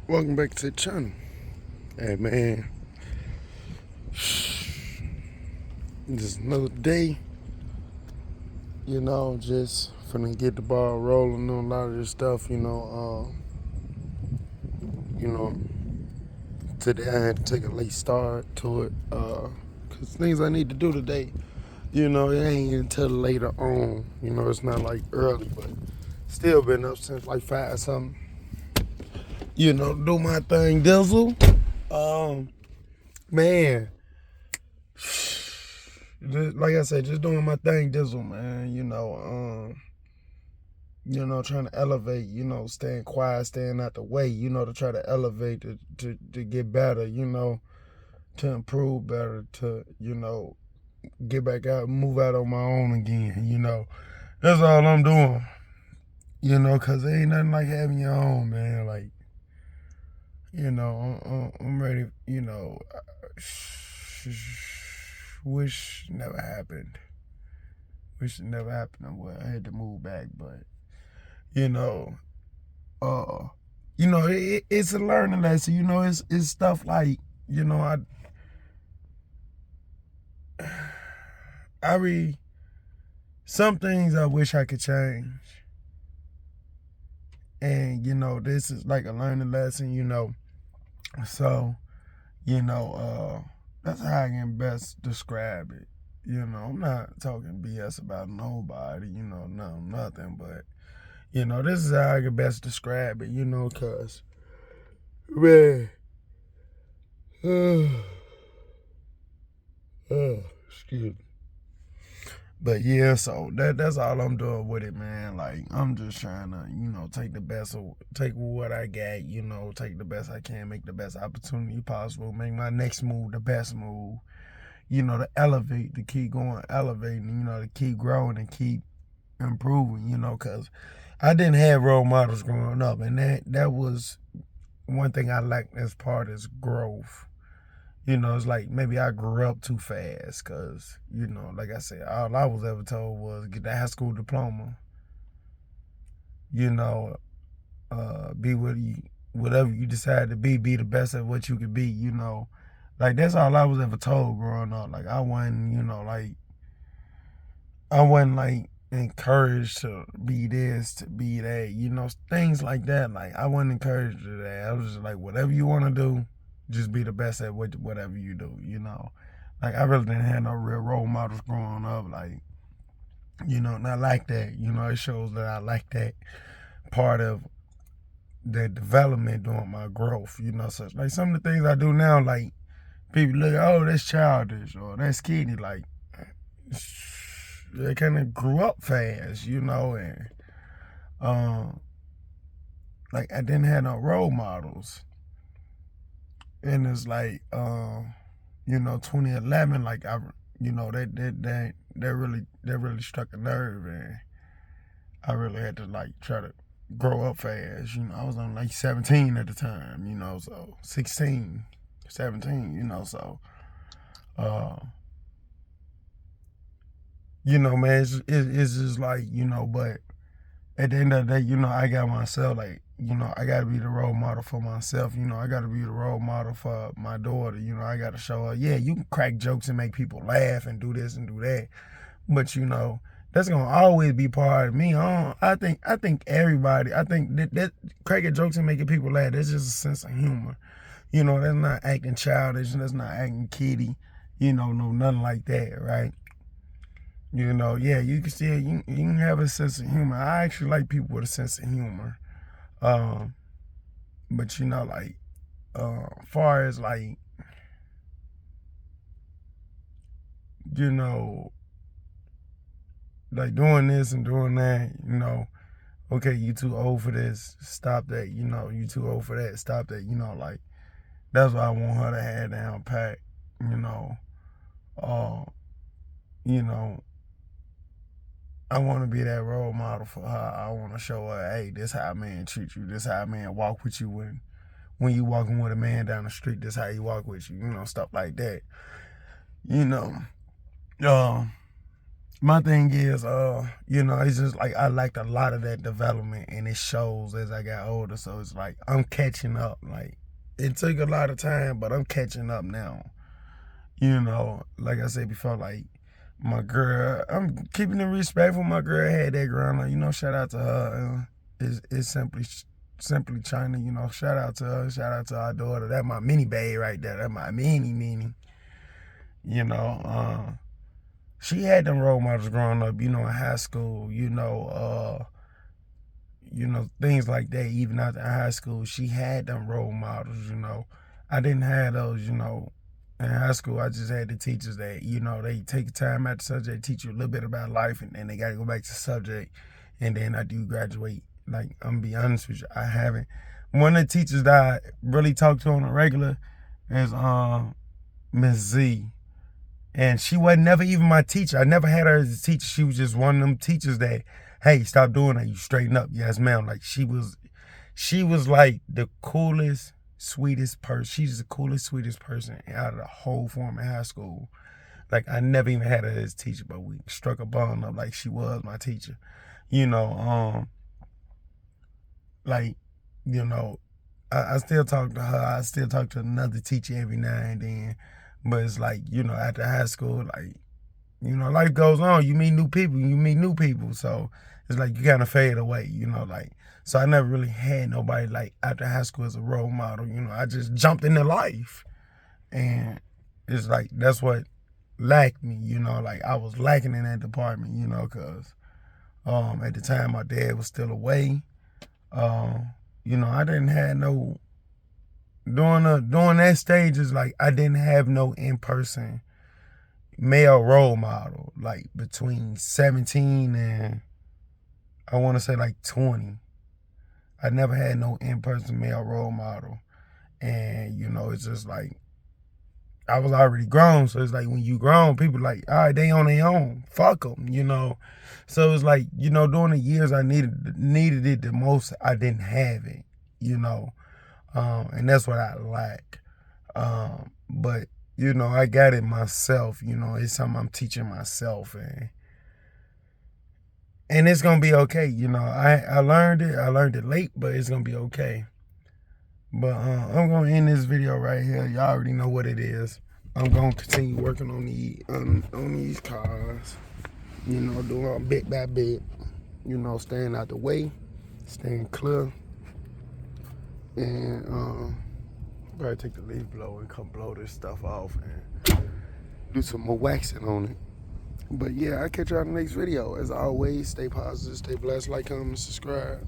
Welcome back to the channel. Hey man, just another day, just finna get the ball rolling on a lot of this stuff, you know, today I had to take a late start to it, cause things I need to do today, it ain't until later on, it's not like early, but still been up since like 5 something, do my thing, Dizzle. Um, man, just, like I said, just doing my thing, Dizzle, man. Trying to elevate. Staying quiet, staying out the way. To try to elevate, to get better. To improve better. To get back out, move out on my own again. That's all I'm doing. Cause there ain't nothing like having your own, man. Like, I'm ready. Wish never happened. Wish it never happened. Well, I had to move back, but you know, it's a learning lesson. It's stuff like I read some things I wish I could change, and this is like a learning lesson. So that's how I can best describe it. I'm not talking BS about nobody. Nothing, but. This is how I can best describe it, cause man, excuse me. But yeah, so that's all I'm doing with it, man. Like I'm just trying to, take what I got, take the best I can, make the best opportunity possible, make my next move the best move, to elevate, to keep going, elevating, to keep growing and keep improving, cause I didn't have role models growing up, and that was one thing I lacked as part is growth. It's like maybe I grew up too fast because, like I said, all I was ever told was get that high school diploma, be whatever you decide to be the best at what you could be, Like that's all I was ever told growing up. Like I wasn't like encouraged to be this, to be that, things like that. Like I wasn't encouraged to that. I was just like, whatever you want to do, just be the best at whatever you do, Like I really didn't have no real role models growing up, like, not like that. It shows that I like that part of the development during my growth, So like some of the things I do now, like people look, oh, that's childish or that's kiddie, like they kind of grew up fast, and like I didn't have no role models, and it's like 2011, like that really struck a nerve, and I really had to like try to grow up fast. I was on like 17 at the time, so 16, 17, so man, it's just like, but at the end of the day, I got myself, like, I got to be the role model for myself. I got to be the role model for my daughter. I got to show her, yeah, you can crack jokes and make people laugh and do this and do that. But, that's going to always be part of me. I think everybody, that cracking jokes and making people laugh, that's just a sense of humor. That's not acting childish, and that's not acting kiddie, no, nothing like that, right? Yeah, you can still you can have a sense of humor. I actually like people with a sense of humor. But like far as like, like doing this and doing that, okay, you too old for this, stop that, you too old for that, stop that, like that's why I want her to have down pat, uh, you know, I want to be that role model for her. I want to show her, hey, this how a man treat you. This how a man walk with you when you walking with a man down the street. This how he walk with you. Stuff like that. my thing is, you know, it's just like I liked a lot of that development, and it shows as I got older. So it's like I'm catching up. Like it took a lot of time, but I'm catching up now. You know, like I said before, like my girl, I'm keeping it respectful. My girl had that ground, like, you know, shout out to her. It's simply China, you know. Shout out to her. Shout out to our daughter. That my mini babe right there. That my mini. You know, she had them role models growing up, you know, in high school, you know, things like that. Even after high school, she had them role models, you know. I didn't have those, you know. In high school, I just had the teachers that, you know, they take time out the subject, teach you a little bit about life, and then they got to go back to the subject. And then I do graduate. Like, I'm going to be honest with you, I haven't. One of the teachers that I really talk to on a regular is Miss Z. And she wasn't never even my teacher. I never had her as a teacher. She was just one of them teachers that, hey, stop doing that. You straighten up. Yes, ma'am. Like, she was like the coolest, sweetest person. She's the coolest, sweetest person out of the whole form in high school. Like, I never even had her as a teacher, but we struck a bond up like she was my teacher. You know, like, you know, I still talk to her. I still talk to another teacher every now and then. But it's like, you know, after high school, like, you know, life goes on. You meet new people. So it's like you kind of fade away, you know, like. So I never really had nobody, like, after high school as a role model. You know, I just jumped into life. And it's like, that's what lacked me, you know. Like, I was lacking in that department, you know, because at the time my dad was still away. You know, I didn't have no... During that stage is like I didn't have no in-person male role model. Like between 17 and I want to say like 20, I never had no in-person male role model. And you know, it's just like I was already grown, so it's like when you grown, people like, all right, they on their own, fuck them, you know. So it's like, you know, during the years I needed it the most, I didn't have it, you know. And that's what I lack. But, you know, I got it myself. You know, it's something I'm teaching myself. And it's going to be okay. You know, I learned it. I learned it late, but it's going to be okay. But I'm going to end this video right here. Y'all already know what it is. I'm going to continue working on these cars. You know, doing bit by bit. You know, staying out the way. Staying clear. And probably take the leaf blower and come blow this stuff off and do some more waxing on it. But yeah, I'll catch y'all in the next video. As always, stay positive, stay blessed, like, comment, subscribe.